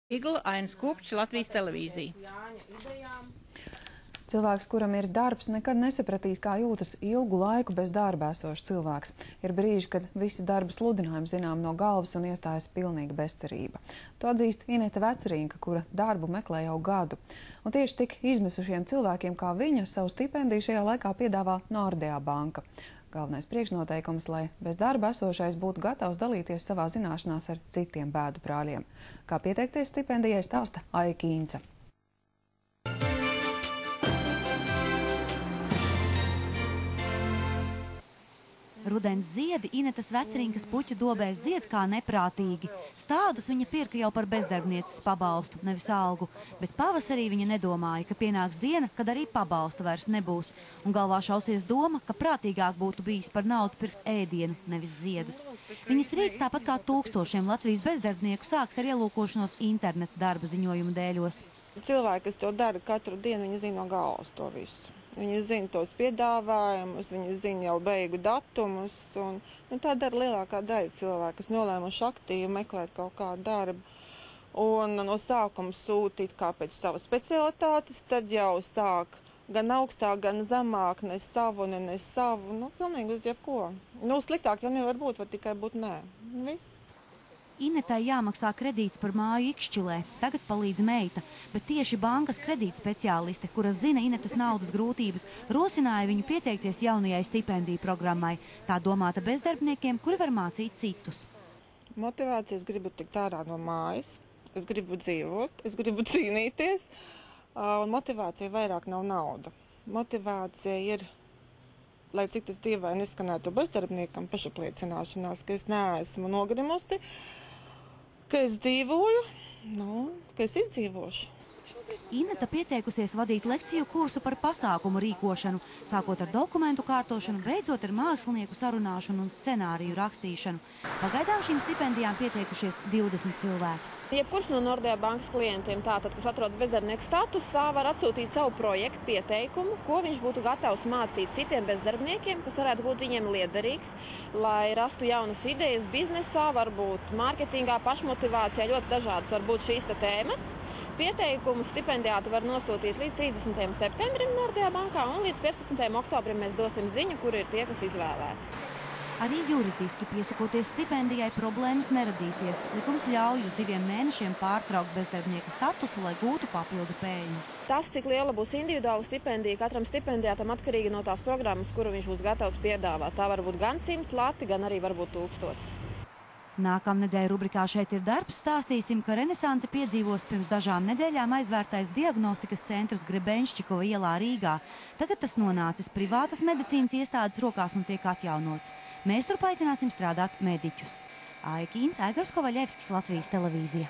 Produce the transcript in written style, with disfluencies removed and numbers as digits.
Igla Ainas Kupčs, Latvijas televīzija. Cilvēks, kuram ir darbs, nekad nesapratīs, kā jūtas ilgu laiku bez darba esošs cilvēks. Ir brīži, kad visi darba sludinājumi zinām no galvas un iestājas pilnīga bezcerība. To atzīst Ineta Vecerīnka, kura darbu meklē jau gadu. Un tieši tik izmisušiem cilvēkiem kā viņa savu stipendiju šajā laikā piedāvā Nordea banka. Galvenais priekšnoteikums, lai bez darba esošais būtu gatavs dalīties savā zināšanās ar citiem bēdu brāļiem. Kā pieteikties stipendijai, stāsta Aija Kīnce. Rudens ziedi Inetas Vecerīnkas puķu dobēs zied kā neprātīgi. Stādus viņa pirka jau par bezdarbnieces pabalstu, nevis algu, bet pavasarī viņa nedomāja, ka pienāks diena, kad arī pabalsta vairs nebūs. Un galvā šausies doma, ka prātīgāk būtu bijis par naudu pirkt ēdienu, nevis ziedus. Viņas rīts, tāpat kā tūkstošiem Latvijas bezdarbnieku, sāks ar ielūkošanos interneta darba ziņojumu dēļos. Cilvēki, kas to dara katru dienu, viņi zina no galvas to visu. Viņi zina tos piedāvājumus, viņi zina jau beigu datumus. Tā dara lielākā daļa cilvēku, kas nolēmuši aktīvi meklēt kaut kādu darbu. Un no sākuma sūtīt kā pēc savas specialitātes, tad jau sāk gan augstāk, gan zemāk, ne savu, ne savu. Pilnīgi uz jebko. Sliktāk jau nevar būt, var tikai būt nē. Viss. Inetai jāmaksā kredīts par māju Ikšķilē. Tagad palīdz meita, bet tieši bankas kredīta speciāliste, kuras zina Inetas naudas grūtības, rosināja viņu pieteikties jaunajai stipendiju programmai. Tā domāta bezdarbniekiem, kuri var mācīt citus. Motivācija, es gribu tikt ārā no mājas, es gribu dzīvot, es gribu cīnīties. Un motivācija vairāk nav nauda. Motivācija ir, lai cik tas dīvaini neskanētu bezdarbniekam, pašapliecināšanās, ka es neesmu nogrimusi, ka es dzīvoju, ka es izdzīvošu. Ineta pieteikusies vadīt lekciju kursu par pasākumu rīkošanu, sākot ar dokumentu kārtošanu, beidzot ar mākslinieku sarunāšanu un scenāriju rakstīšanu. Pagaidām šīm stipendijām pieteikušies 20 cilvēki. Jebkurš no Nordea bankas klientiem, tātad, kas atrodas bezdarbnieku statusā, var atsūtīt savu projektu pieteikumu, ko viņš būtu gatavs mācīt citiem bezdarbniekiem, kas varētu būt viņiem liederīgs, lai rastu jaunas idejas biznesā, varbūt mārketingā, pašmotivācijā, ļoti dažādas var būt šīs tēmas. Pieteikumu stipendijātu var nosūtīt līdz 30. septembrim Nordea bankā, un līdz 15. oktobrim mēs dosim ziņu, kur ir tie, kas izvēlēti. Arī juridiski piesakoties stipendijai problēmas neradīsies. Likums ļauj uz 2 mēnešiem pārtraukt bezdarbnieka statusu, lai gūtu papildu pēļņu. Tas, cik liela būs individuāla stipendija, katram stipendijātam atkarīgi no tās programmas, kuru viņš būs gatavs piedāvāt. Tā var būt gan 100 lati, gan arī varbūt 1000. Nākamnedēļ rubrikā Šeit ir darbs stāstīsim, ka renesansi piedzīvos pirms dažām nedēļām aizvērtais diagnostikas centrs Grebenščikova ielā Rīgā. Tagad tas nonācis privātas medicīnas iestādes rokās un tiek atjaunots. Mēs turp aicināsim strādāt mediķus. Aija Kīnce, Aigars Kovaļevskis, Latvijas televīzija.